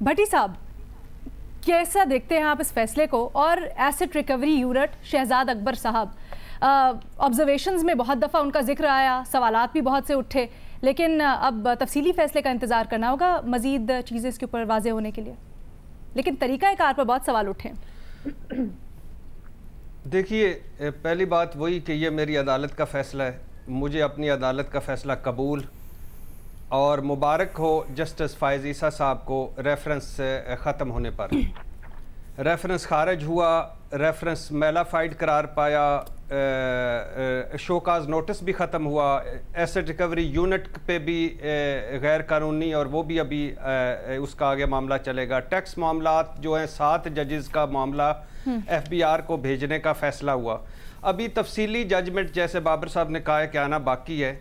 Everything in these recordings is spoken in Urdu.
بھٹی صاحب کیسا دیکھتے ہیں آپ اس فیصلے کو؟ اور ایسٹ ریکوری یونٹ شہزاد اکبر صاحب، آبزرویشنز میں بہت دفعہ ان کا ذکر آیا، سوالات بھی بہت سے اٹھے، لیکن اب تفصیلی فیصلے کا انتظار کرنا ہوگا مزید چیزیں اس کے اوپر واضح ہونے کے لیے، لیکن طریقہ کار پر بہت سوال اٹھے۔ دیکھیے، پہلی بات وہی کہ یہ میری عدالت کا فیصلہ ہے، مجھے اپنی عدالت کا فیصلہ قبول اور مبارک ہو جسٹس فائز عیسیٰ صاحب کو ریفرنس ختم ہونے پر۔ ریفرنس خارج ہوا، ریفرنس میلافائڈ قرار پایا، شوکاز نوٹس بھی ختم ہوا، ایسٹ ریکوری یونٹ پہ بھی غیر قانونی اور وہ بھی ابھی اس کا آگے معاملہ چلے گا۔ ٹیکس معاملات جو ہیں 7 ججز کا معاملہ ایف بی آر کو بھیجنے کا فیصلہ ہوا۔ ابھی تفصیلی ججمنٹ جیسے بابر صاحب نے کہا ہے کہ آنا باقی ہے،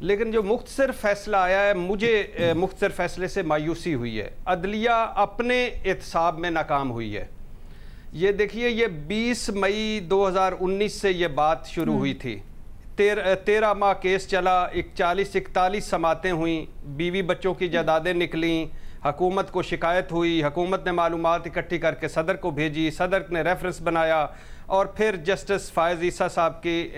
لیکن جو مختصر فیصلہ آیا ہے، مجھے مختصر فیصلے سے مایوسی ہوئی ہے۔ عدلیہ اپنے احتساب میں ناکام ہوئی ہے۔ یہ دیکھیے، یہ 20 مئی 2019 سے یہ بات شروع ہوئی تھی، 13 ماہ کیس چلا، 40-41 سماعتیں ہوئیں، بیوی بچوں کی جائیدادیں نکلیں، حکومت کو شکایت ہوئی، حکومت نے معلومات اکٹھی کر کے صدر کو بھیجی، صدر نے ریفرنس بنایا، اور پھر جسٹس فائز عیسیٰ صاحب کی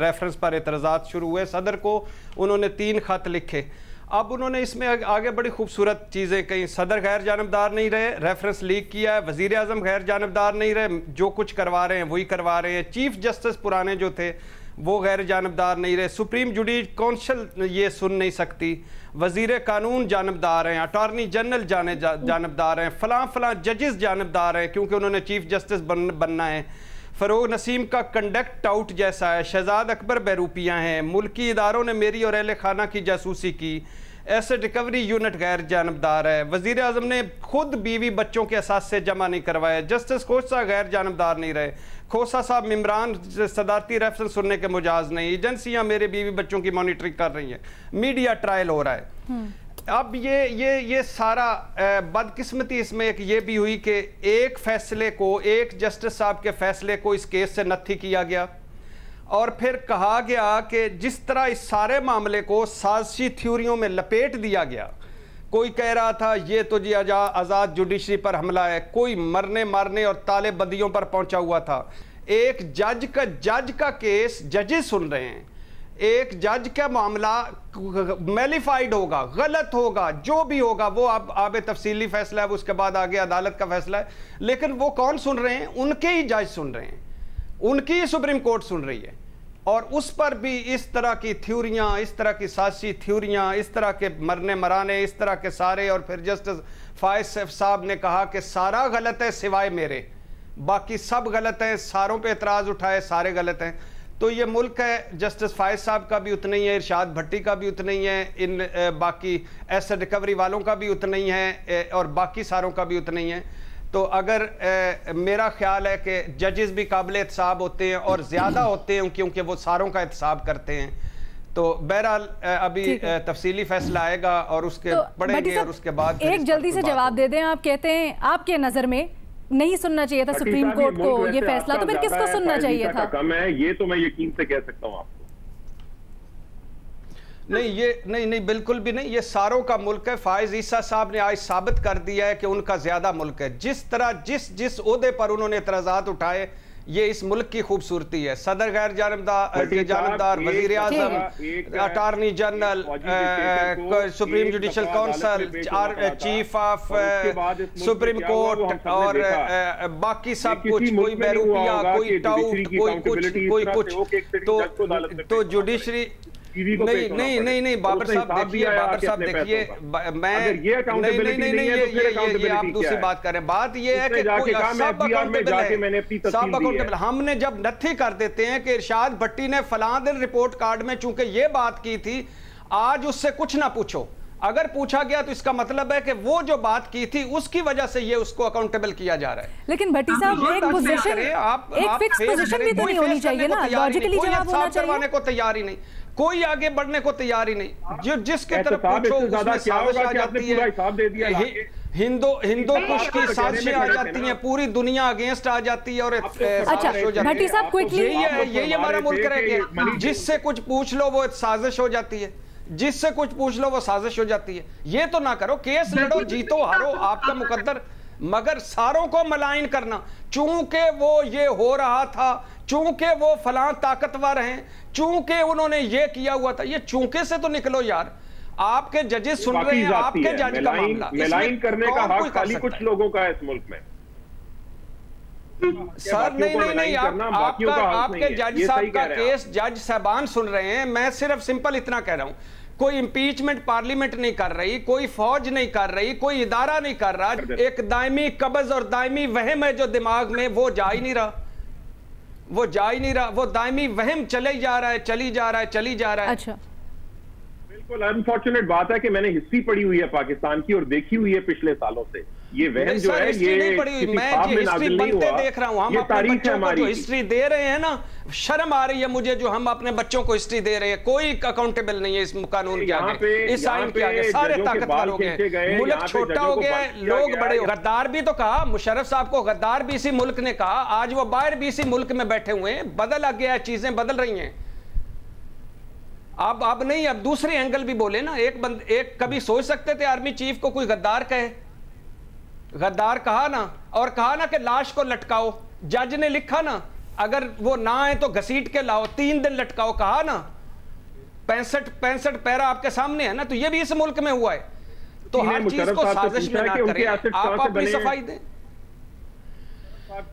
ریفرنس پر اعتراضات شروع ہوئے۔ صدر کو انہوں نے 3 خط لکھے۔ اب انہوں نے اس میں آگے بڑی خوبصورت چیزیں کہیں، صدر غیر جانبدار نہیں رہے، ریفرنس لیک کیا ہے، وزیر اعظم غیر جانبدار نہیں رہے، جو کچھ کروا رہے ہیں وہی کروا رہے ہیں، چیف جسٹس پرانے جو تھے وہ غیر جانبدار نہیں رہے، سپریم جوڈیشل کونسل یہ سن نہیں سکتی، وزیر قانون جانبدار ہیں، اٹارنی جنرل جانبدار ہیں، فلاں ججز جانبدار ہیں کیونکہ انہوں نے چیف جسٹس بننا ہے، فروغ نسیم کا کنڈکٹ آؤٹ جیسا ہے، شہزاد اکبر بیروپیاں ہیں، ملکی اداروں نے میری اور اہل خانہ کی جاسوسی کی، ایسٹ ریکوری یونٹ غیر جانبدار ہے، وزیر اعظم نے خود بیوی بچوں کے اثاثے جمع نہیں کروائے، جسٹس کھوسہ غیر جانبدار نہیں رہے، کھوسہ صاحب ممبران صدارتی ریفرنس سننے کے مجاز نہیں، ایجنسیاں میرے بیوی بچوں کی مانیٹرنگ کر رہی ہیں، میڈیا ٹرائل ہو رہا ہے۔ اب یہ سارا بدقسمتی اس میں ایک یہ بھی ہوئی کہ ایک فیصلے کو، ایک جسٹس صاحب کے فیصلے کو اس کیس سے نتھی کیا گیا، اور پھر کہا گیا کہ جس طرح اس سارے معاملے کو سازشی تھیوریوں میں لپیٹ دیا گیا، کوئی کہہ رہا تھا یہ تو جی آزاد جوڈیشری پر حملہ ہے، کوئی مرنے مارنے اور تالے بندیوں پر پہنچا ہوا تھا، ایک جج کا کیس ججز سن رہے ہیں، ایک جج کا معاملہ میلیفائڈ ہوگا، غلط ہوگا، جو بھی ہوگا وہ اب تفصیلی فیصلہ ہے، اس کے بعد آگے عدالت کا فیصلہ ہے، لیکن وہ کون سن رہے ہیں؟ ان کے ہی جج سن رہے ہیں، ان کی سپریم کورٹ سن رہی ہے، اور اس پر بھی اس طرح کی تھیوریاں، اس طرح کی سازشی تھیوریاں، اس طرح کے مرنے مرانے، اس طرح کے سارے، اور پھر جسٹس فائز صاحب نے کہا کہ سارا غلط ہے سوائے میرے، باقی سب غلط ہیں، ساروں پہ اعتراض اٹھائے، سارے غلط ہیں۔ تو یہ ملک ہے، جسٹس فائز صاحب کا بھی اتنا ہی ہے، ارشاد بھٹی کا بھی اتنا ہی ہے، ان باقی ایسٹ ریکوری والوں کا بھی اتنا ہی ہے، اور باقی ساروں کا بھی اتنا ہی ہے۔ تو اگر میرا خیال ہے کہ ججز بھی قابل احتساب ہوتے ہیں اور زیادہ ہوتے ہیں کیونکہ وہ ساروں کا احتساب کرتے ہیں، تو بہرحال ابھی تفصیلی فیصلہ آئے گا اور اس کے پڑھیں گے، اور اس کے بعد ایک جلدی سے جواب دے دیں، آپ کہتے ہیں آپ کے نظر میں نہیں سننا چاہیے تھا سپریم کورٹ کو یہ فیصلہ، تو پھر کس کو سننا چاہیے تھا؟ کم ہے یہ تو میں یقین سے کہہ سکتا ہوں آپ کو۔ نہیں بالکل بھی نہیں، یہ ساروں کا ملک ہے۔ فائز عیسیٰ صاحب نے آج ثابت کر دیا ہے کہ ان کا زیادہ ملک ہے، جس طرح جس عہدے پر انہوں نے اعتراضات اٹھائے، یہ اس ملک کی خوبصورتی ہے۔ صدر غیر جانبدار، وزیر اعظم، attorney general, supreme judicial council, chief of supreme court, اور باقی سب کچھ، کوئی بیروپیا، کوئی ٹاؤٹ، کوئی کچھ، تو جوڈیشری نہیں بابر صاحب دیکھیے، میں نہیں، آپ دوسری بات کر رہے ہیں۔ بات یہ ہے کہ سب اکاؤنٹیبل ہے، سب اکاؤنٹیبل۔ ہم نے جب نتھی کر دیتے ہیں کہ ارشاد بھٹی نے فلاں دن رپورٹ کارڈ میں چونکہ یہ بات کی تھی، آج اس سے کچھ نہ پوچھو، اگر پوچھا گیا تو اس کا مطلب ہے کہ وہ جو بات کی تھی اس کی وجہ سے یہ اس کو اکاؤنٹیبل کیا جا رہا ہے۔ لیکن بھٹی صاحب ایک پوزیشن، ایک فکس پوزیشن بھی تو نہیں ہونی چاہیے نا، لاجیکلی جواب ہونا چاہیے۔ کو تیار ہی نہیں، کوئی آگے بڑھنے کو تیار ہی نہیں، جس کی طرف پوچھو اس میں سازش آ جاتی ہے، ہندو کش کی سازشیں آ جاتی ہیں، پوری دنیا اگینسٹ آ جاتی ہے، اور بھٹی صاحب کوئکلی یہی ہمارا ملک رہ گیا، جس سے کچھ پوچھ لو وہ سازش ہو جاتی ہے۔ جس سے کچھ پوچھ لو وہ سازش ہو جاتی ہے. یہ تو نہ کرو, کیس لڑو, جیتو ہارو آپ کا مقدر, مگر ساروں کو ملائن کرنا چونکہ وہ یہ ہو رہا تھا, چونکہ وہ فلاں طاقتور ہیں, چونکہ انہوں نے یہ کیا ہوا تھا. یہ چونکہ سے تو نکلو یار. آپ کے ججز سن رہے ہیں, آپ کے جج کا معاملہ, ملائن کرنے کا حق خالی کچھ لوگوں کا ہے اس ملک میں. سر نہیں, آپ کے جج صاحب کا کیس جج صاحبان سن رہے ہیں. میں صرف سمپل اتنا کہہ رہا ہوں, کوئی امپیچمنٹ پارلیمنٹ نہیں کر رہی, کوئی فوج نہیں کر رہی, کوئی ادارہ نہیں کر رہا. ایک دائمی قبض اور دائمی وہم ہے جو دماغ میں, وہ جا ہی نہیں رہا, وہ جا ہی نہیں رہا. وہ دائمی وہم چلے جا رہا ہے, چلی جا رہا ہے, چلی جا رہا ہے. اچھا, بالکل انفارچونیٹ بات ہے کہ میں نے ہسٹری پڑھی ہوئی ہے پاکستان کی اور دیکھی ہوئی ہے پچھلے سالوں سے. یہ وہم جو ہے یہ میں ہسٹری بنتے دیکھ رہا ہوں. ہم اپنے بچوں کو جو ہسٹری دے رہے ہیں نا, شرم آ رہی ہے مجھے جو ہم اپنے بچوں کو ہسٹری دے رہے ہیں. کوئی اکاؤنٹیبل نہیں ہے اس قانون کے آگے, اس آئین کے آگے. سارے طاقتور ہو گئے, ملک چھوٹا ہو گیا, لوگ بڑے. غدار بھی تو کہا, مشرف صاحب کو غدار بھی اسی ملک نے کہا, آج وہ باہر بھی اسی ملک میں بیٹھے ہوئے ہیں. بدل آ گیا ہے, چیزیں بدل رہی ہیں. اب نہیں, اب دوسرے اینگل بھی بولے نا. ایک کبھی سوچ سکتے تھے آرمی چیف کو کوئی غدار کہے؟ غدار کہا نا, اور کہا نا کہ لاش کو لٹکاؤ. جج نے لکھا نا, اگر وہ نہ آئے تو گھسیٹ کے لاؤ, 3 دن لٹکاؤ. کہا نا 65 پیرا آپ کے سامنے ہے نا. تو یہ بھی اس ملک میں ہوا ہے. تو ہر چیز کو سازش میں نہ کریں, آپ اپنی صفائی دیں.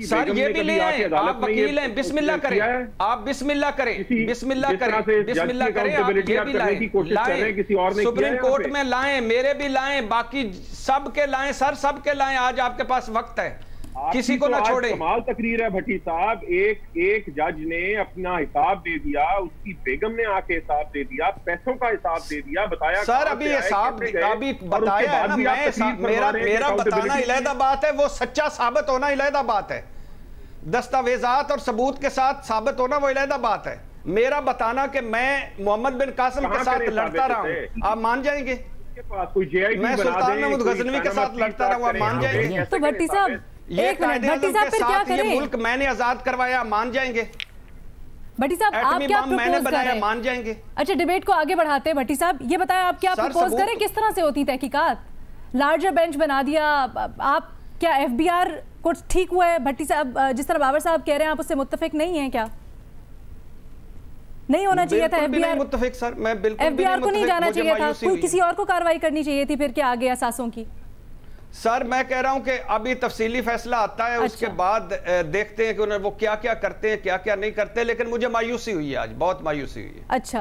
سر یہ بھی لے آئیں, آپ وکیل ہیں, بسم اللہ کریں, آپ بسم اللہ کریں, بسم اللہ کریں, بسم اللہ کریں. آپ یہ بھی لائیں, سپریم کورٹ میں لائیں, میرے بھی لائیں, باقی سب کے لائیں, سر سب کے لائیں. آج آپ کے پاس وقت ہے, کسی کو نہ چھوڑیں. کمال تقریر ہے بھٹی صاحب. ایک جج نے اپنا حساب دے دیا, اس کی بیگم نے آ کے حساب دے دیا, پیسوں کا حساب دے دیا, بتایا سر ابھی حساب ابھی بتایا ہے نا. میرا بتانا علیحدہ بات ہے, وہ سچا ثابت ہونا علیحدہ بات ہے. دستاویزات اور ثبوت کے ساتھ ثابت ہونا وہ علیحدہ بات ہے. میرا بتانا کہ میں محمد بن قاسم کے ساتھ لڑتا رہا ہوں, آپ مان جائیں گے؟ میں سلطان محمود غزنوی کے ساتھ لڑتا رہا ہوں, آپ مان جائیں گے؟ تو بھٹی صاحب یہ قائد اعظم کے ساتھ یہ ملک میں نے آزاد کروایا, مان جائیں گے؟ بھٹی صاحب آپ کیا میں نے پروپوز کر بنایا, رہے ہیں؟ مان جائیں گے؟ اچھا ڈیبیٹ کو آگے بڑھاتے ہیں. بھٹی صاحب یہ بتائیں, آپ کیا پروپوز کریں, کس طرح سے ہوتی تحقیقات؟ لارجر بینچ بنا دیا آپ, کیا ایف بی آر کچھ ٹھیک ہوا ہے؟ بھٹی صاحب جس طرح بابر صاحب کہہ رہے ہیں, آپ اس سے متفق نہیں ہیں کیا؟ نہیں ہونا چاہیے تھا ایف بی آر؟ متفق سر, میں بالکل ایف بی آر کو نہیں جانا چاہیے تھا, کوئی کسی اور کو کارروائی کرنی چاہیے تھی پھر, کیا آگے اساسوں کی؟ سر میں کہہ رہا ہوں کہ ابھی تفصیلی فیصلہ آتا ہے, اس کے بعد دیکھتے ہیں کہ وہ کیا کیا کرتے ہیں, کیا کیا نہیں کرتے. لیکن مجھے مایوسی ہوئی ہے, آج بہت مایوسی ہوئی ہے. اچھا